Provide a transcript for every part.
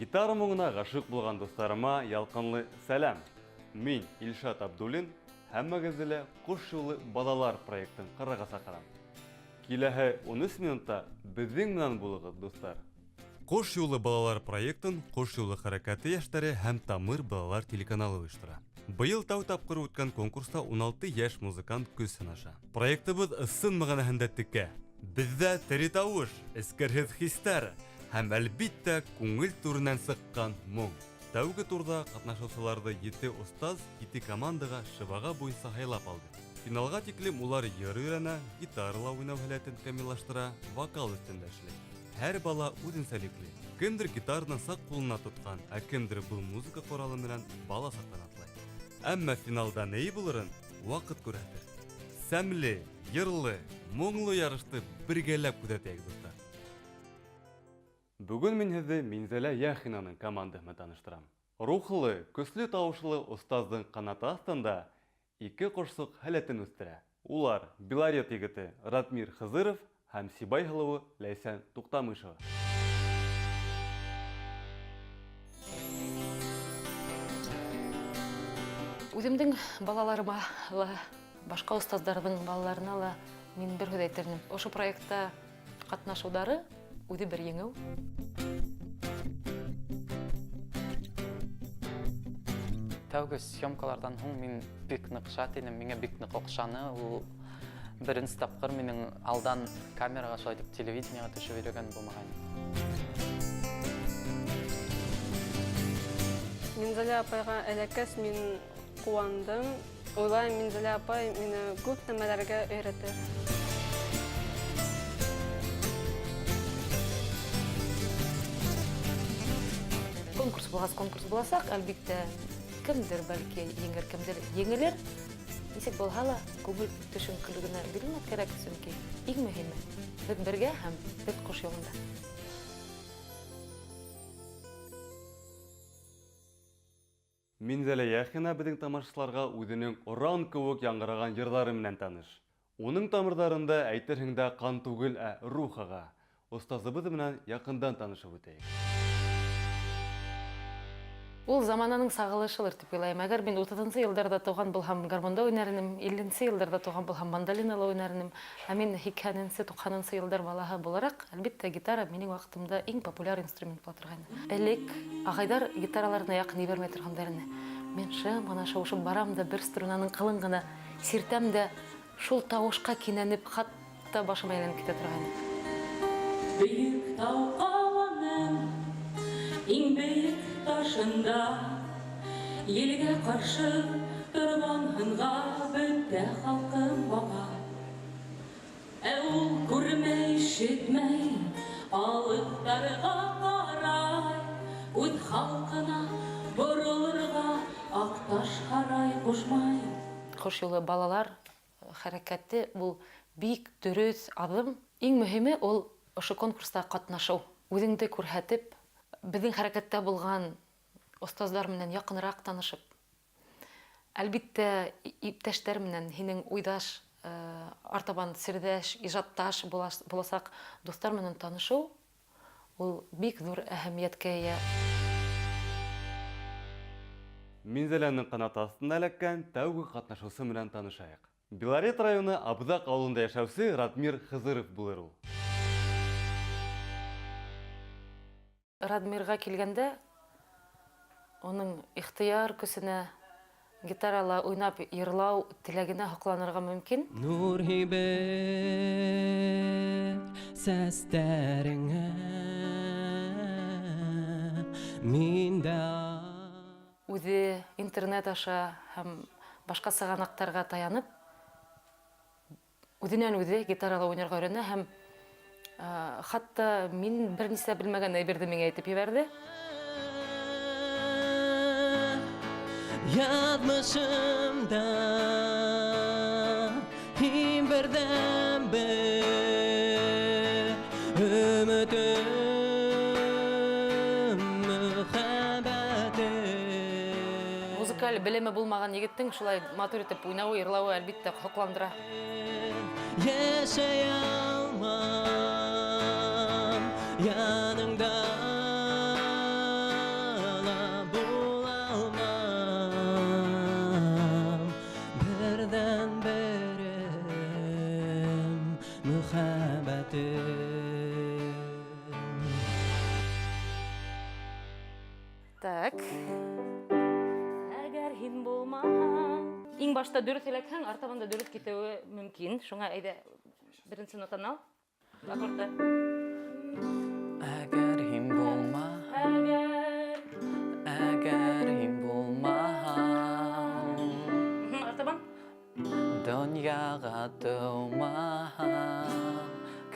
Гитара мұңына ғашық болған достарыма ялқынлы сәлам. Мен Илшат Абдулин, һәммәгезле «Кош юлы балалар» проектын қараға сақырам. Киләһе 13 минутта безнең менән булыгыз, достар. «Кош юлы балалар» проектын «Кош юлы хәрәкәте яшьтәре һәм Тамыр балалар» телеканалы оештыра. Быел тау тапкыр үткән конкурста 16 яшь музыкант көз сынаша. Проектыбыз сын мәгънәһендә текә. Бездә тере тавыш, эскерһез хистәр һәм әлбиттә күңел түреннән сыккан моң. Тәүге турда катнашучыларны 7 остаз 2 командага шыбага буенча һайлап алды. Финалга тиклем улар йыр өйрәнә, гитарала уйнау һәләтен камиллаштыра, вокал өстендә эшли. Һәр бала үзенчәлекле. Кемдер гитарны сак кулына тоткан, ә кемдер бу музыка коралы белән бала саклан атлый. Әмма финалда нәй булырын вакыт күрәтер. Сәмле, йырлы, моңлы ярышты бергәләп күзәтәйек, достар. Бүген мин һеҙҙе Минзәлә Яхинаның командаһымен таныштырам. Рухлы, көслө тауышлы остаздың ҡанаты аҫтында 2 ҡошсоҡ һәләтен үҫтерә. Улар Белорет егете Радмир Хызыров һәм Сибай һылыуы Ләйсән Туҡтамышева. Үҙемдең балаларыма ла, башҡа остаздарҙың балаларына ла мин бер һүҙ әйтермен. Ошо проектта ҡатнашыуҙары үҙе бер еңеү. Тәүге съемкалардан һуң мин бик ныҡ шат идем, миңә бик ныҡ оҡшаны. Ул беренсе тапҡыр минең алдан камераға шулай итеп телевидениеға төшөп йөрөгән булмаған. Минзәлә апайға эләккәс мин ҡыуандым. Уйлайым, Минзәлә апай мине күп нәмәләргә өйрәтер. Конкурс буласаҡ, әлбиттә, кемдер бәлки еңер, кемдер еңелер. Нисек булһа ла, күңел төшөнкөлөгөнә бирелмәк кәрәк, сөнки иң мөһиме беҙ бергә һәм беҙ ҡош юлында. Минзәлә Яхина беҙҙең тамашасыларға үҙенең оран кеүек яңғыраған йырҙары менән таныш. Уның тамырҙарында әйтерһең дә ҡан түгел, ә рух аға. Остазыбыҙ менән яҡындан танышып үтәйек. Ул замананың сағылышылыр тип уйлайым. Әгәр мин 30-нчы йылдарда тыуған булһам, гармонда уйнар инем, 50-нче йылдарда тыуған булһам, мандолинала уйнар инем. Ә мин 80-нче, 90-нчы йылдар балаһы булараҡ, әлбиттә, гитара минең ваҡытымда иң популяр инструмент була торғайны. Элек ағайҙар гитараларына яҡын ебәрмәй торғандар ине. Мин шым шыуышып барам да, бер струнаның ҡылын ғына сиртәм дә, шул тауышҡа кинәнеп, хатта башым әйләнеп китә торғайны. Бейек тау ҡаланың иң бейек ташында елгә ҡаршы торған һынға бөтә халҡым баға. Ә ул күрмәй, ишетмәй, алыҫтарға ҡарай, үҙ халҡына боролорға аҡташ һарай ҡушмай. Ҡош юлы балалар хәрәкәте был бик дөрөҫ аҙым. Иң мөһиме ул ошо конкурста ҡатнашыу. Үҙеңде күрһәтеп, беҙҙең хәрәкәттә булған остаздар менән яҡыныраҡ танышып. Әлбиттә, иптәштәр менән һинең уйҙаш, артабан серҙәш, ижадташ буласаҡ дуҫтар менән танышыу, ул бик ҙур әһәмиәткә эйә. Минзәләнең ҡанаты аҫтына эләккән тәүге ҡатнашыусы менән танышайыҡ. Белорет районы Абҙаҡ ауылында йәшәүсе Радмир Хызыров булыр ул. Радмирға килгәндә, уның ихтыяр көсөнә гитарала уйнап йырлау теләгенә һоҡланырға мөмкин. Нур һибәр сәстәреңә миндә. Үҙе интернет аша һәм башҡа сығанаҡтарға таянып, үҙенән-үҙе гитарала уйнарға өйрәнә һәм хатта мин бер нисә белмәгән әйберҙе миңә әйтеп ебәрҙе. Яҙмышымда һин берҙән бер өмөтөм, мөхәббәтем. Музыкаль белеме булмаған егеттең шулай матур итеп уйнауы, йырлауы әлбиттә һоҡландыра. Йәшәй алмам яныңда. һин булмаһаң. Иң башта дөрес эләкһәң, артабан да дөрес китеүе мөмкин. Шуңа әйдә беренче нотаны ал. Аккордты. Әгәр һин булмаһаң, әгәр һин булмаһаң, Артабан. дөньяга тыумаһаң,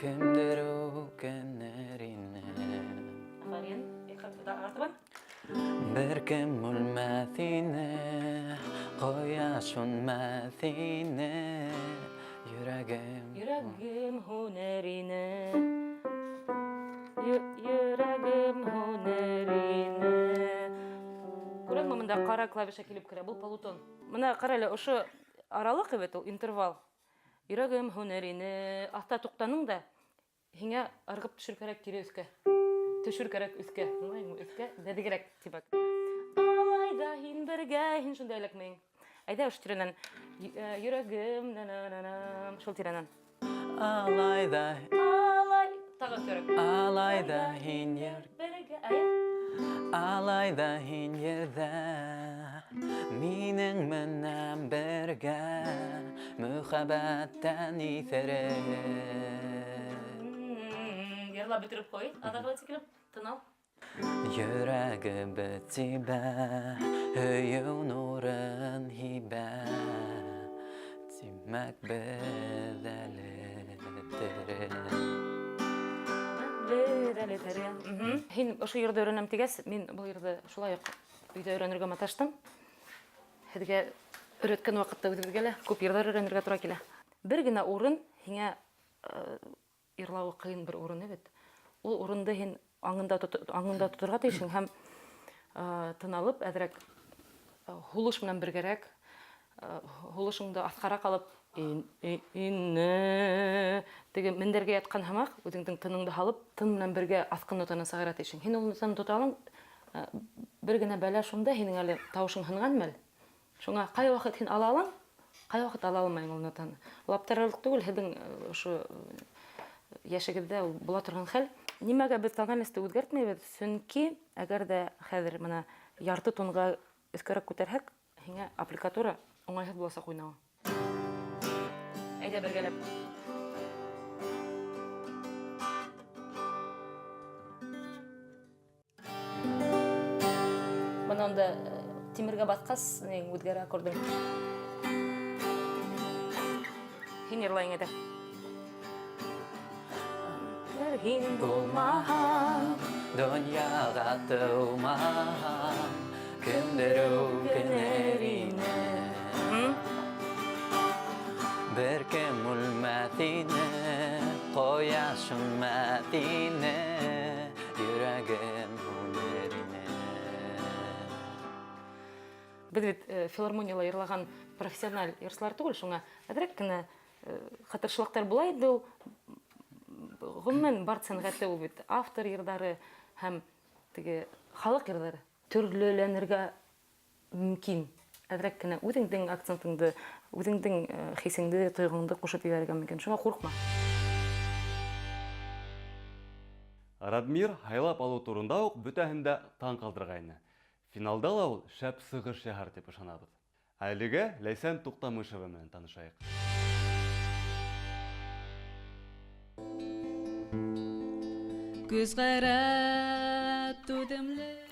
кемдер үкенер ине. Афарин. Артабан. Бер кем үлмәс ине, кояш сүнмәс ине, йөрәгем. Йөрәгем һүнәр ине. Йөрәгем һүнәр ине. Күрәңме, монда кара клавиша килеп керә, бу полутон. Мына кара әле, ошо аралык бит ул интервал. Йөрәгем һүнәр ине. Аста туктаның да һиңа ыргып төшөр кирәк кире өскә. Төшөр кирәк өскә. Аңлайсыңмы? Өскә дәдегрәк тибәк. Алайда һин бергә, һин шунда эләкмәң. Әйдә уш тирәнән. Йөрәгем на-на-на-на. Шул тирәнән. Алайда, Алай. Тагы көрәк. алайда һин Бергә. алайда һин ердә, минең менән бергә, мөхәббәттән исерек. Ярла бетереп кой. Адагы тикелеп тынал. Йөрәгебез тибә, һөю нурын һибә, тимәк без әле тере. Һин ошо йырды өйрәнәм дигәс, мин бу йырды шулай ук өйдә өйрәнергә маташтым. Һеҙгә өйрәткән вакытта үзебезгә лә күп йырдар өйрәнергә тура килә. Бер генә урын һиңа йырлауы кыйын бер урын бит. Ул урынды һин аңында тоторга тиешең һәм тыналып, әҙерәк һулыш менән бергәрәк, һулышыңды аҫҡараҡ алып, инне теге мендәргә яткан һымаҡ, үҙеңдең тыныңды һалып, тын менән бергә аҫҡын нотаны сығара тиешең. Һин ул нотаны тота алың, бер генә бәлә шунда, һинең әле тауышың һынған мәл. Шуңа ҡай ваҡыт һин ала алаң, ҡай ваҡыт ала алмайың ул нотаны. Ул аптырарлыҡ түгел, һеҙҙең ошо йәшегеҙҙә ул була торған хәл. Нимәгә беҙ тональностьты үҙгәртмәйбеҙ? Сөнки әгәр дә хәҙер бына ярты тонға өҫкәрәк күтәрһәк, һиңә аппликатура уңайһыҙ буласаҡ уйнауы. Әйҙә бергәләп. Бына унда тимергә баҫҡас, үҙгәрә аккордың. Һин йырлайың әйҙә. Һин булмаһаң, Донъяға тыумаһаң, кемдер үкенер ине. Бер кем үлмәҫ ине, ҡояш сүнмәҫ ине, йөрәгем һүнер ине. Беҙ бит филармонияла йырлаған профессиональ йырсылар түгел, шуңа әҙерәк кенә хатыршылыҡтар була инде ул. Ғөмүмән бар сәнғәте ул бит автор йырҙары һәм теге халыҡ йырҙары төрлөләнергә мөмкин. Әҙерәк кенә үҙеңдең акцентыңды, үҙеңдең хисеңде, тойғоңды ҡушып ебәрергә мөмкин. Шуңа ҡурҡма. Радмир һайлап алыу турында уҡ бөтәһен дә таң ҡалдырғайны. Финалда ла ул шәп сығыш яһар тип ышанабыҙ. Әлегә Ләйсән Туҡтамышева менән танышайыҡ.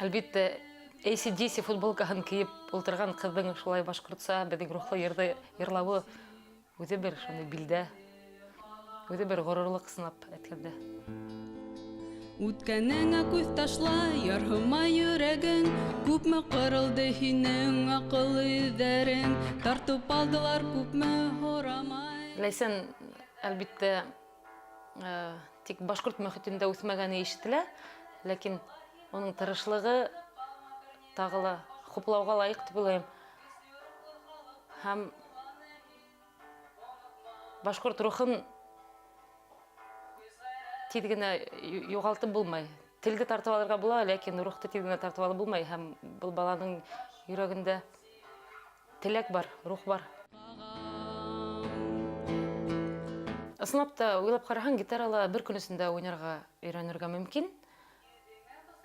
Әлбиттә, AC/DC футболкаһын кейеп ултырған ҡыҙҙың шулай башҡортса беҙҙең рухлы йырҙы йырлауы үҙе бер шуны билдә, үҙе бер ғорурлыҡ сынап әйткәндә. Үткәнеңә күҙ ташла, ярһыма йөрәгең, күпме ҡырылды һинең аҡыллы йөҙҙәрең, тартып алдылар күпме һорамай. Ләйсән, әлбиттә, тик башҡорт мөхитендә үҫмәгәне ишетелә, ләкин уның тырышлығы тағы ла хуплауға лайыҡ тип уйлайым. Һәм башҡорт рухын тиҙ генә юғалтып булмай. Телде тартып алырға була, ләкин рухты тиҙ генә тартып алып булмай. Һәм был баланың йөрәгендә теләк бар, рух бар. Ысынлап та уйлап ҡараһаң, гитарала бер көн эсендә уйнарға өйрәнергә мөмкин.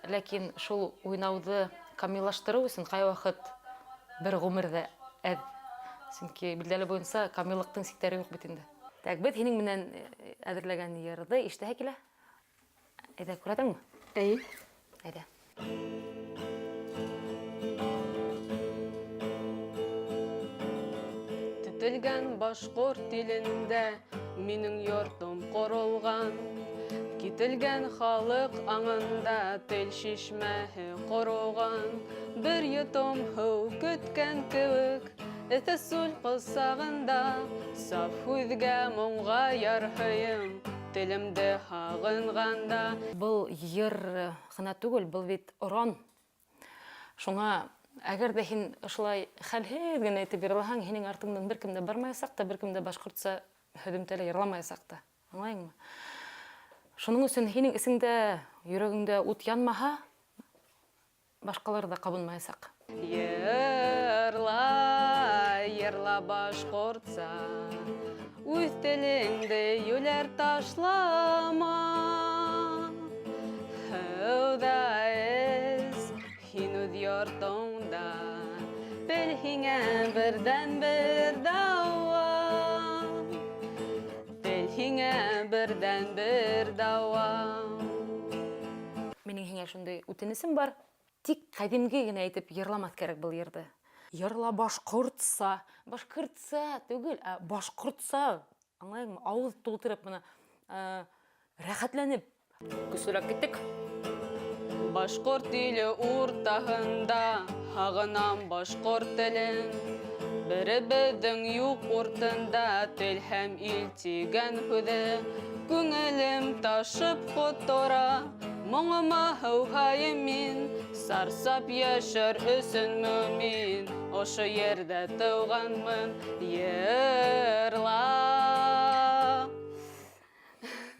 Ләкин шул уйнауҙы камиллаштырыу өсөн ҡай ваҡыт бер гомердә әд. Чөнки билдәле буенча камиллыктың сиктәре юк бит инде. Так, бит һинең менән әзерләгән йырды ишетә килә. Әйдә, күрәдеңме? Әй. Әйдә. Тетелгән башкорт телендә минең йортым корылган. Кителгән халык аңында тел шишмәһе корылган. Бер йотым һыу көткән кебек, эте сул кысагында, саф һүзгә моңга ярһыйм, телемдә һагынганда. Был йыр гына түгел, был бит оран. Шуңа әгәр дә һин шулай хәлһез генә әйтеп йырлаһаң, һинең артыңдан беркем дә бармаясак та, беркем дә башкортса һөдемтәле йырламаясак та. Аңлайыңмы? Шуның өчен һинең исеңдә, йөрәгеңдә ут янмаһа, башкалар да кабынмаясак. Йырла, йырла башкортса, үз телеңде юләр ташлама. Һәүдә эз, һин үз йортыңда, бел һиңә бердән бер дауа. Бел һиңә бердән бер дауа. Минең һиңә шундый үтенесем бар. Тик кадимге генә әйтеп йырламас кирәк был йырды. Йырла башкортса, башкортса түгел, башкортса. Аңлайыңмы? Авыз тултырып моны рәхәтләнеп көсөләп киттек. Башкорт теле уртаһында һагынам башкорт телен. Беребезнең юк уртында тел һәм ил тигән һүзе. Күңелем ташып котора, моңыма һыуһайым мин, сарсап яшәр өсөн мөмин, ошо ердә тыуганмын, йырла.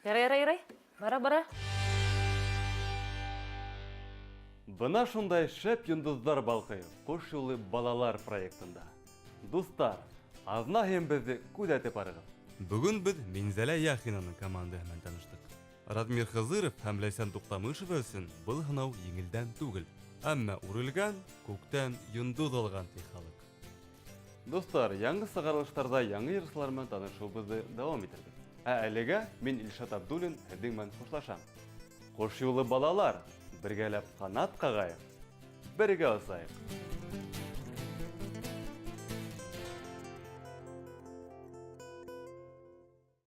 Ярай. Бара. Бына шундай шәп йондыздар балкый Куш юлы балалар проектында. Дустар, азна һәм безне күзәтеп барыгыз. Бүген без Минзәлә Яхинаның командаһы белән таныштык. Радмир Хызыров һәм Ләйсән Туктамышев өчен был һынау еңелдән түгел. Әмма үрелгән, күктән йондыз алган ти халык. Достар, яңгы сыгарылыштарда яңгы йырчылар белән танышуыбызны дәвам итәрбез. Әлегә мин Илшат Абдуллин һеҙҙең менән хушлашам. Ҡош юлы балалар, бергәләп ҡанат ҡағайыҡ, бергә осайыҡ.